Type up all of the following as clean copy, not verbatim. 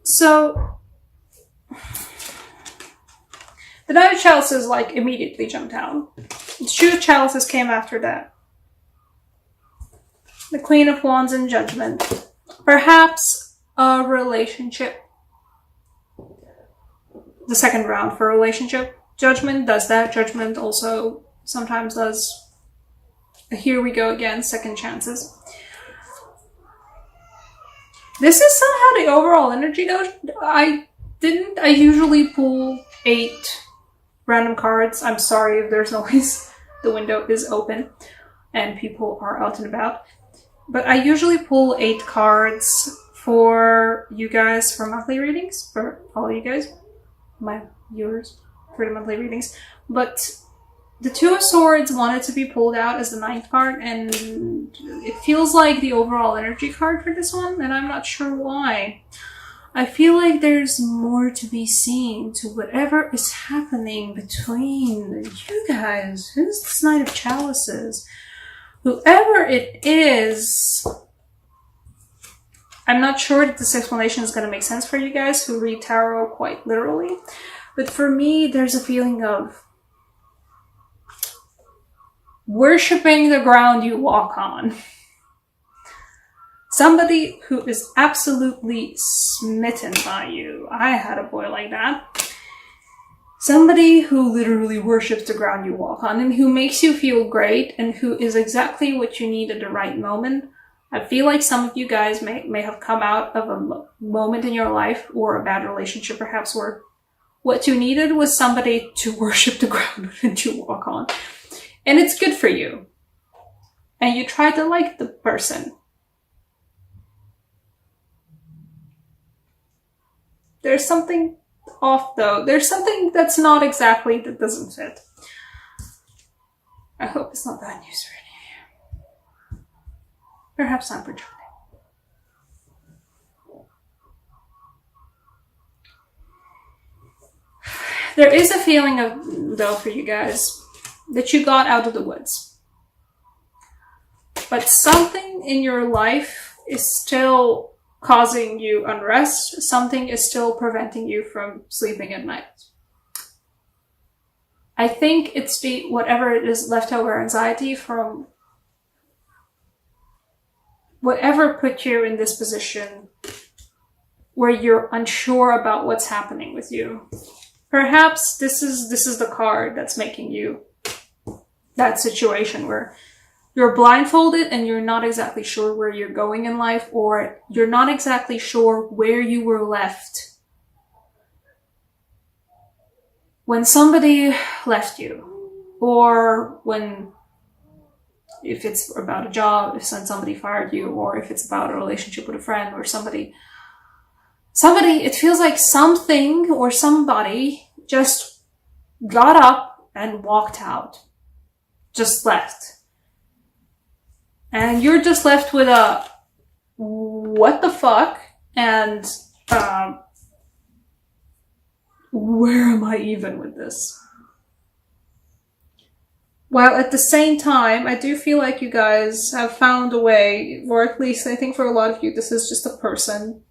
So the Knight of Chalices like immediately jumped out. The Two of Chalices came after that. The Queen of Wands and Judgment. Perhaps a relationship. The second round for a relationship. Judgment does that. Judgment also sometimes does. Here we go again, second chances. This is somehow the overall energy though. I usually pull 8 random cards. I'm sorry if there's noise. The window is open and people are out and about. But I usually pull 8 cards for you guys for monthly readings. For all you guys. My viewers. For the monthly readings. But the Two of Swords wanted to be pulled out as the 9th card, and it feels like the overall energy card for this one, and I'm not sure why. I feel like there's more to be seen to whatever is happening between you guys. Who's this Knight of Chalices? Whoever it is, I'm not sure that this explanation is going to make sense for you guys who read tarot quite literally, but for me, there's a feeling of worshipping the ground you walk on. Somebody who is absolutely smitten by you. I had a boy like that. Somebody who literally worships the ground you walk on and who makes you feel great and who is exactly what you need at the right moment. I feel like some of you guys may have come out of a moment in your life or a bad relationship perhaps where what you needed was somebody to worship the ground that you walk on. And it's good for you. And you try to like the person. There's something off though. There's something that's not exactly, that doesn't fit. I hope it's not bad news for any of you. Perhaps I'm projecting. There is a feeling of, though, for you guys, that you got out of the woods. But something in your life is still causing you unrest. Something is still preventing you from sleeping at night. I think it's the whatever it is, leftover anxiety from whatever put you in this position where you're unsure about what's happening with you. Perhaps this is the card that's making you that situation where you're blindfolded and you're not exactly sure where you're going in life, or you're not exactly sure where you were left when somebody left you, or when, if it's about a job, if somebody fired you, or if it's about a relationship with a friend or somebody, it feels like something or somebody just got up and walked out. Just left. And you're just left with a, what the fuck? And, where am I even with this? While at the same time, I do feel like you guys have found a way, or at least I think for a lot of you, this is just a person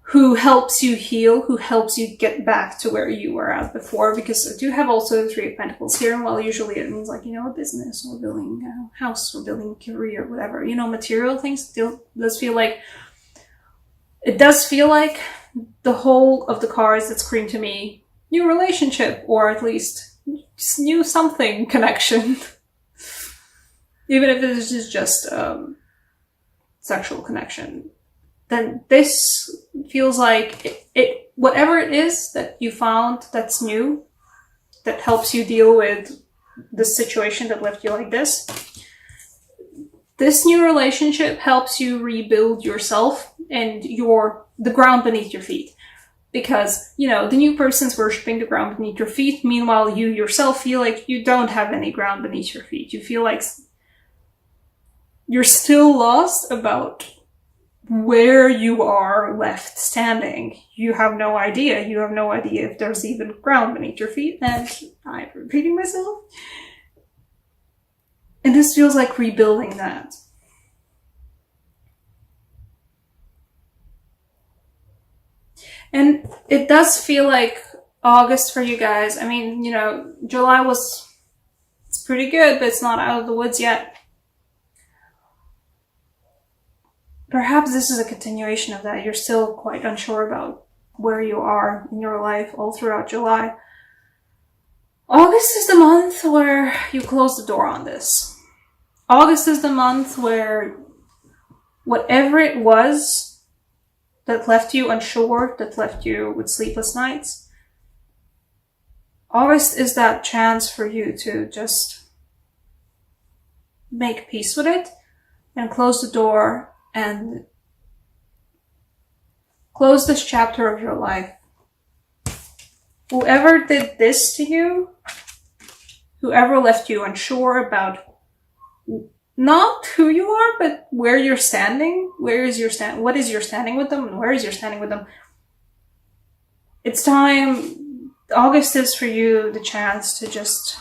who helps you heal, who helps you get back to where you were at before, because I do have also the Three of Pentacles here, and while usually it means like, a business or building a house or building a career, whatever, material things, still does feel like, it does feel like the whole of the cards that scream to me, new relationship, or at least new something connection. Even if it is just sexual connection. Then this feels like it whatever it is that you found that's new, that helps you deal with the situation that left you like this. This new relationship helps you rebuild yourself and the ground beneath your feet. Because, the new person's worshipping the ground beneath your feet. Meanwhile, you yourself feel like you don't have any ground beneath your feet. You feel like you're still lost about where you are left standing. You have no idea. You have no idea if there's even ground beneath your feet. And I'm repeating myself. And this feels like rebuilding that. And it does feel like August for you guys. I mean, you know, July it's pretty good, but it's not out of the woods yet. Perhaps this is a continuation of that. You're still quite unsure about where you are in your life all throughout July. August is the month where you close the door on this. August is the month where whatever it was that left you unsure, that left you with sleepless nights, August is that chance for you to just make peace with it and close the door and close this chapter of your life. Whoever did this to you, whoever left you unsure about not who you are, but where you're standing, what is your standing with them, and where is your standing with them? It's time. August is for you the chance to just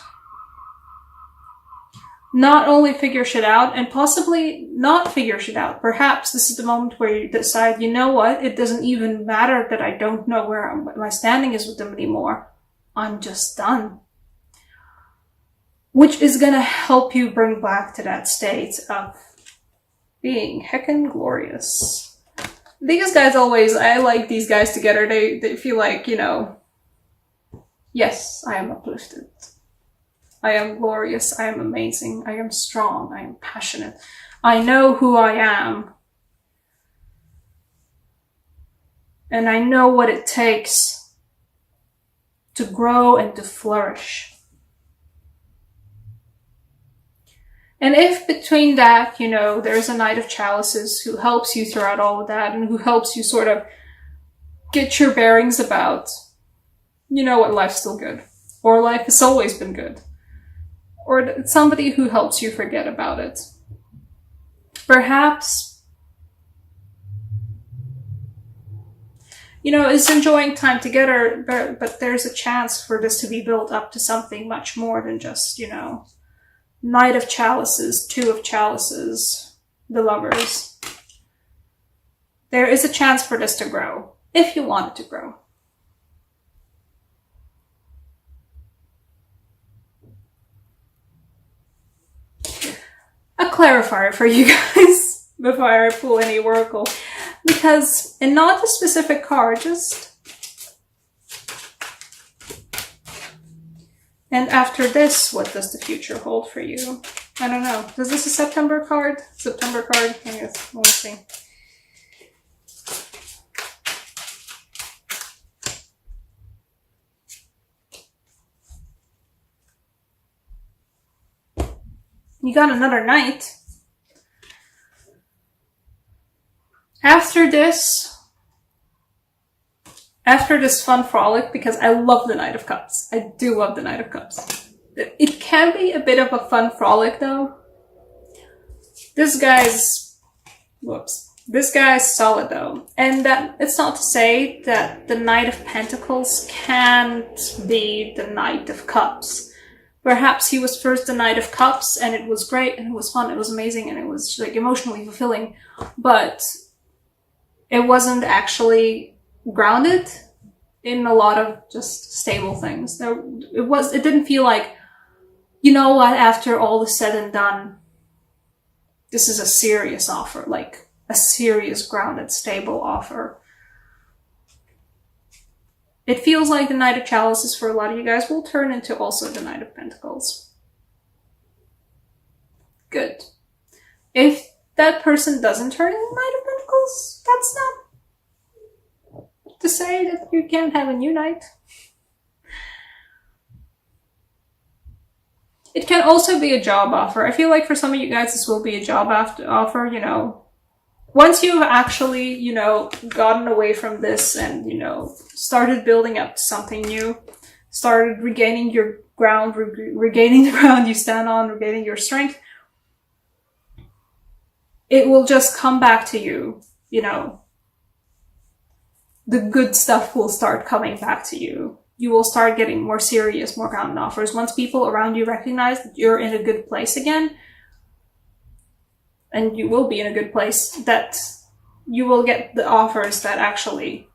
not only figure shit out and possibly not figure shit out. Perhaps this is the moment where you decide, you know what, it doesn't even matter that I don't know where my standing is with them anymore. I'm just done. Which is gonna help you bring back to that state of being heckin' glorious. These guys always, I like these guys together. They feel like, you know, yes, I am uplifted. I am glorious. I am amazing. I am strong. I am passionate. I know who I am. And I know what it takes to grow and to flourish. And if between that, you know, there's a Knight of Chalices who helps you throughout all of that and who helps you sort of get your bearings about, you know what, life's still good. Or life has always been good. Or somebody who helps you forget about it. Perhaps, you know, is enjoying time together, but there's a chance for this to be built up to something much more than just, you know, Knight of Chalices, Two of Chalices, the lovers. There is a chance for this to grow, if you want it to grow. A clarifier for you guys before I pull any oracle, because, and not a specific card, just, and after this, what does the future hold for you? I don't know. Is this a September card? September card? I guess we'll see. You got another Knight. After this fun frolic, because I love the Knight of Cups. I do love the Knight of Cups. It can be a bit of a fun frolic though. This guy's solid though. And that it's not to say that the Knight of Pentacles can't be the Knight of Cups. Perhaps he was first the Knight of Cups and it was great and it was fun, it was amazing and it was like emotionally fulfilling, but it wasn't actually grounded in a lot of just stable things. It didn't feel like, you know what, after all is said and done, this is a serious offer, like a serious, grounded, stable offer. It feels like the Knight of Chalices for a lot of you guys will turn into also the Knight of Pentacles. Good. If that person doesn't turn into the Knight of Pentacles, that's not to say that you can't have a new Knight. It can also be a job offer. I feel like for some of you guys this will be a job offer, you know. Once you've actually, you know, gotten away from this and, you know, started building up something new, started regaining your ground, regaining the ground you stand on, regaining your strength, it will just come back to you, you know. The good stuff will start coming back to you. You will start getting more serious, more grounded offers. Once people around you recognize that you're in a good place again, and you will be in a good place, that you will get the offers that actually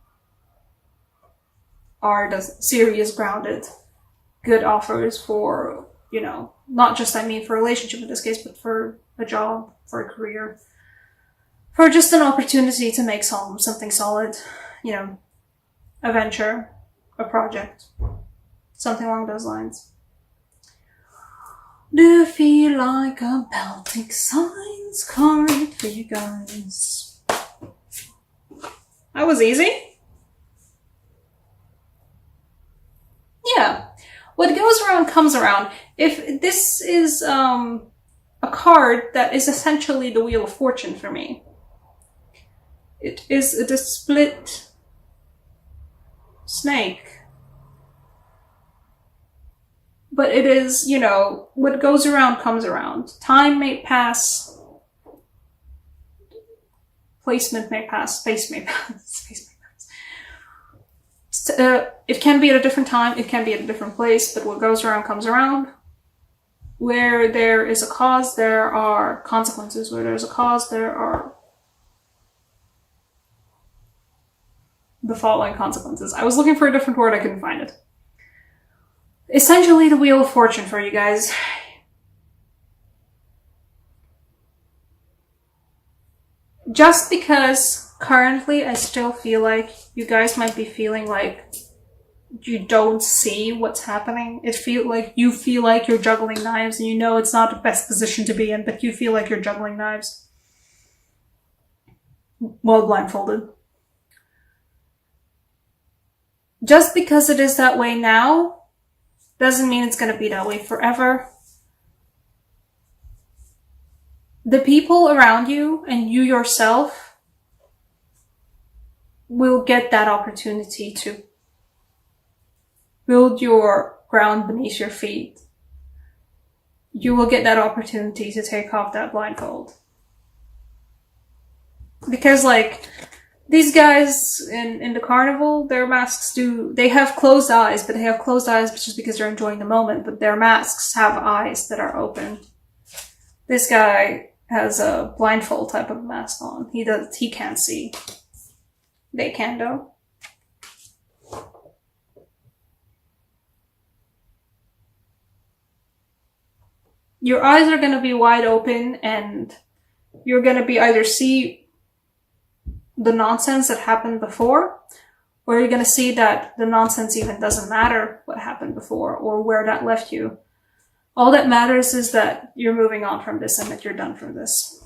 are the serious, grounded, good offers for, you know, not just, I mean, for a relationship in this case, but for a job, for a career, for just an opportunity to make something solid, you know, a venture, a project, something along those lines. Do you feel like a Baltic science card for you guys? That was easy. Yeah. What goes around comes around. If this is a card that is essentially the Wheel of Fortune for me. It is the split snake. But it is, you know, what goes around comes around. Time may pass. Placement may pass. Space may pass. Space may pass. It can be at a different time. It can be at a different place. But what goes around comes around. Where there is a cause, there are consequences. Where there's a cause, there are the following consequences. I was looking for a different word. I couldn't find it. Essentially the Wheel of Fortune for you guys. Just because currently I still feel like you guys might be feeling like you don't see what's happening. You feel like you're juggling knives, and you know it's not the best position to be in, but you feel like you're juggling knives while blindfolded. Just because it is that way now doesn't mean it's going to be that way forever. The people around you and you yourself will get that opportunity to build your ground beneath your feet. You will get that opportunity to take off that blindfold. Because, like, these guys in the carnival, their masks they have closed eyes, but they have closed eyes just because they're enjoying the moment, but their masks have eyes that are open. This guy has a blindfold type of mask on. He can't see. They can though. Your eyes are gonna be wide open, and you're gonna be either see the nonsense that happened before, or you're gonna see that the nonsense even doesn't matter what happened before or where that left you. All that matters is that you're moving on from this and that you're done from this.